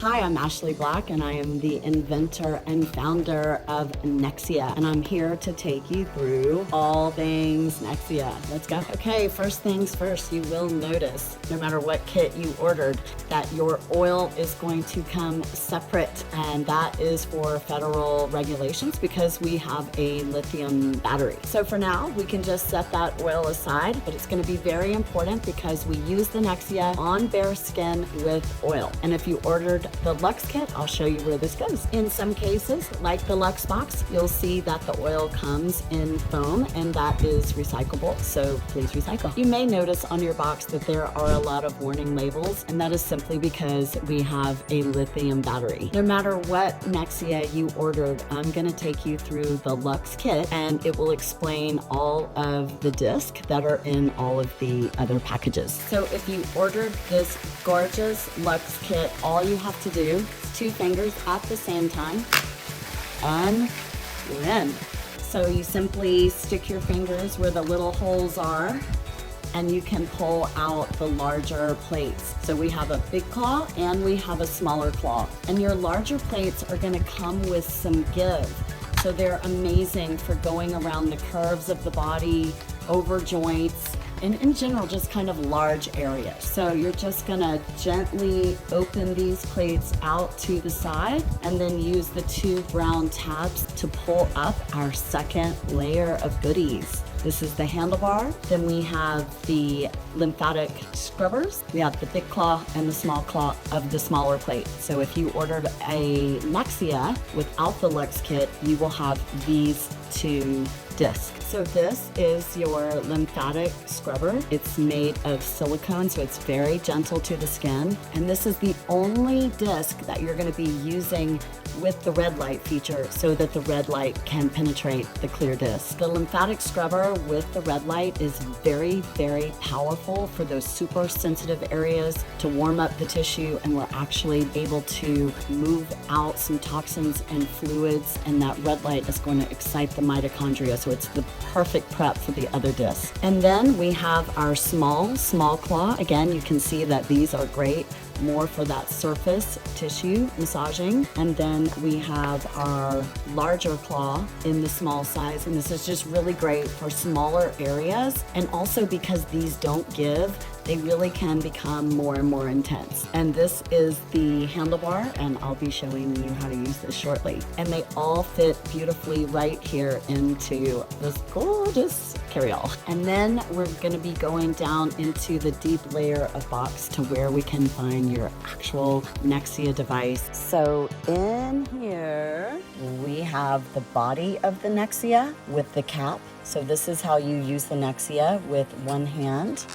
Hi, I'm Ashley Black, and I am the inventor and founder of Nexcia, and I'm here to take you through all things Nexcia. Let's go. Okay, first things first, you will notice, no matter what kit you ordered, that your oil is going to come separate, and that is for federal regulations because we have a lithium battery. So for now, we can just set that oil aside, but it's going to be very important because we use the Nexcia on bare skin with oil. And if you ordered the Luxe kit, I'll show you where this goes. In some cases, like the Luxe box, you'll see that the oil comes in foam, and that is recyclable, so please recycle. You may notice on your box that there are a lot of warning labels, and that is simply because we have a lithium battery. No matter what Nexcia you ordered, I'm gonna take you through the Luxe kit, and it will explain all of the discs that are in all of the other packages. So if you ordered this gorgeous Luxe kit, all you have to do is 2 fingers at the same time, then. So you simply stick your fingers where the little holes are, and you can pull out the larger plates. So we have a big claw and we have a smaller claw. And your larger plates are gonna come with some give. So they're amazing for going around the curves of the body, over joints, and in general, just kind of large areas. So you're just gonna gently open these plates out to the side and then use the 2 brown tabs to pull up our second layer of goodies. This is the handlebar. Then we have the lymphatic scrubbers. We have the big claw and the small claw of the smaller plate. So if you ordered a Nexcia without the Luxe kit, you will have these 2 discs. So this is your lymphatic scrubber. It's made of silicone, so it's very gentle to the skin. And this is the only disc that you're gonna be using with the red light feature so that the red light can penetrate the clear disc. The lymphatic scrubber with the red light is very, very powerful for those super sensitive areas to warm up the tissue, and we're actually able to move out some toxins and fluids, and that red light is going to excite the mitochondria, so it's the perfect prep for the other discs. And then we have our small claw. Again, you can see that these are great more for that surface tissue massaging. And then we have our larger claw in the small size, and this is just really great for smaller areas, and also because these don't give, they really can become more and more intense. And this is the handlebar, and I'll be showing you how to use this shortly. And they all fit beautifully right here into this gorgeous carry-all. And then we're gonna be going down into the deep layer of box to where we can find your actual Nexcia device. So in here, we have the body of the Nexcia with the cap. So this is how you use the Nexcia with one hand.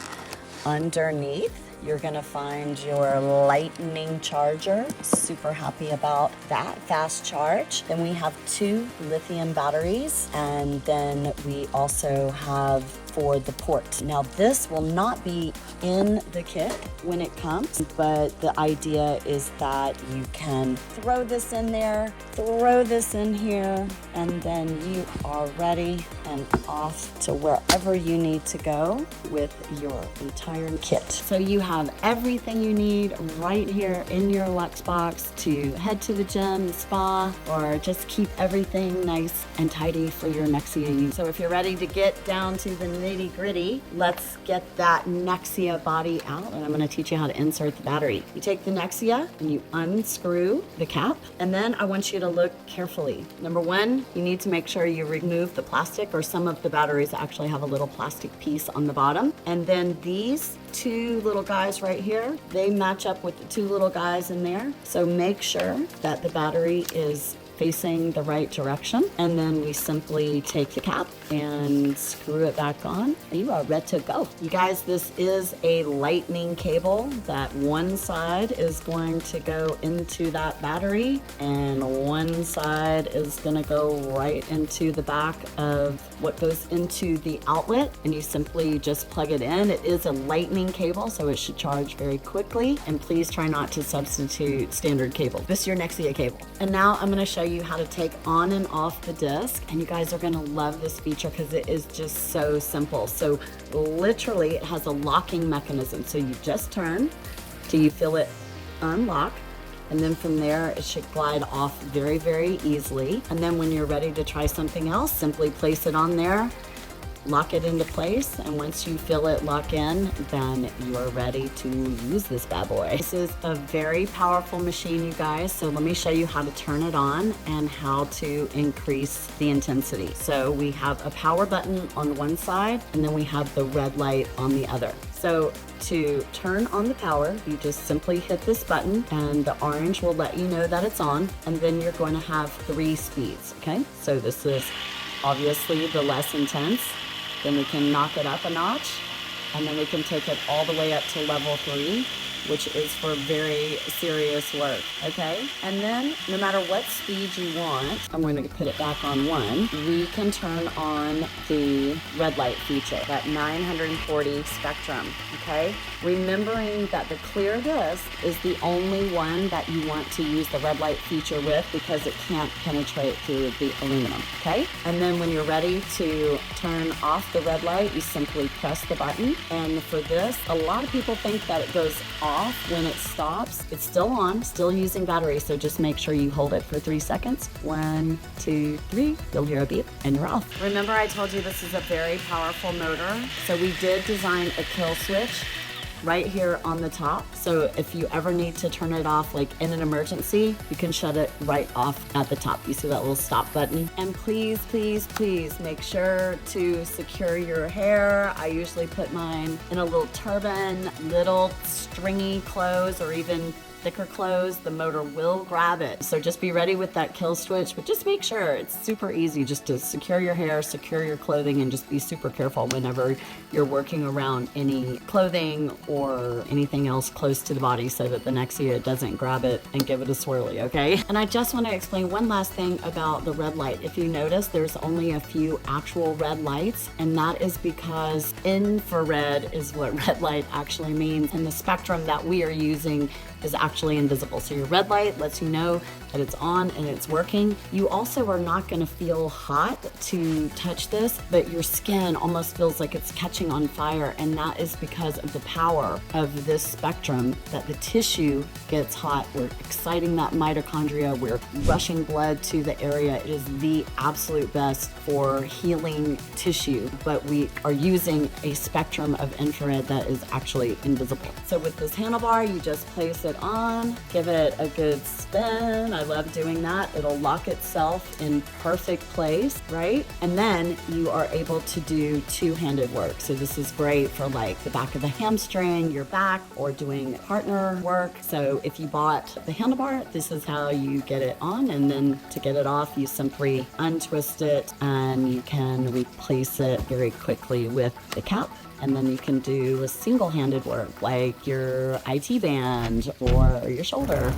Underneath, you're gonna find your lightning charger. Super happy about that, fast charge. Then we have 2 lithium batteries, and then we also have for the port. Now this will not be in the kit when it comes, but the idea is that you can throw this in there, throw this in here, and then you are ready and off to wherever you need to go with your entire kit. So you have everything you need right here in your Luxe box to head to the gym, the spa, or just keep everything nice and tidy for your Nexcia use. So if you're ready to get down to the nitty-gritty, let's get that Nexcia body out, and I'm going to teach you how to insert the battery. You take the Nexcia and you unscrew the cap, and then I want you to look carefully. Number 1, you need to make sure you remove the plastic, or some of the batteries actually have a little plastic piece on the bottom. And then these 2 little guys right here, they match up with the 2 little guys in there. So make sure that the battery is facing the right direction, and then we simply take the cap and screw it back on, and you are ready to go. You guys, this is a lightning cable that one side is going to go into that battery, and one side is gonna go right into the back of what goes into the outlet, and you simply just plug it in. It is a lightning cable, so it should charge very quickly, and please try not to substitute standard cable. This is your Nexcia cable. And now I'm gonna show you how to take on and off the disc, and you guys are gonna love this feature because it is just so simple. So literally it has a locking mechanism, so you just turn till you feel it unlock, And then from there, it should glide off very, very easily. And then when you're ready to try something else, simply place it on there, lock it into place, and once you feel it lock in, then you are ready to use this bad boy. This is a very powerful machine, you guys, so let me show you how to turn it on and how to increase the intensity. So we have a power button on one side, and then we have the red light on the other. So to turn on the power, you just simply hit this button and the orange will let you know that it's on, and then you're going to have 3 speeds, okay? So this is obviously the less intense. Then we can knock it up a notch, and then we can take it all the way up to level 3, which is for very serious work, okay? And then no matter what speed you want, I'm going to put it back on 1, we can turn on the red light feature, that 940 spectrum, okay? Remembering that the clear disc is the only one that you want to use the red light feature with because it can't penetrate through the aluminum, okay? And then when you're ready to turn off the red light, you simply press the button. And for this, a lot of people think that it goes off when it stops. It's still on, still using battery, so just make sure you hold it for 3 seconds. 1, 2, 3, you'll hear a beep and you're off. Remember I told you this is a very powerful motor, so we did design a kill switch right here on the top. So if you ever need to turn it off, like in an emergency, you can shut it right off at the top. You see that little stop button? And please, please, please make sure to secure your hair. I usually put mine in a little turban, little stringy clothes, or even thicker clothes. The motor will grab it. So just be ready with that kill switch, but just make sure it's super easy just to secure your hair, secure your clothing, and just be super careful whenever you're working around any clothing or anything else close to the body so that the Nexcia doesn't grab it and give it a swirly, okay? And I just want to explain one last thing about the red light. If you notice, there's only a few actual red lights, and that is because infrared is what red light actually means, and the spectrum that we are using is actually invisible. So your red light lets you know that it's on and it's working. You also are not going to feel hot to touch this, but your skin almost feels like it's catching on fire, and that is because of the power of this spectrum, that the tissue gets hot. We're exciting that mitochondria, we're rushing blood to the area. It is the absolute best for healing tissue, but we are using a spectrum of infrared that is actually invisible. So with this handlebar, you just place it on, give it a good spin. I love doing that. It'll lock itself in perfect place, right? And then you are able to do two-handed work. So this is great for like the back of the hamstring, your back, or doing partner work. So if you bought the handlebar, this is how you get it on, and then to get it off, you simply untwist it and you can replace it very quickly with the cap. And then you can do a single-handed work like your IT band or your shoulder.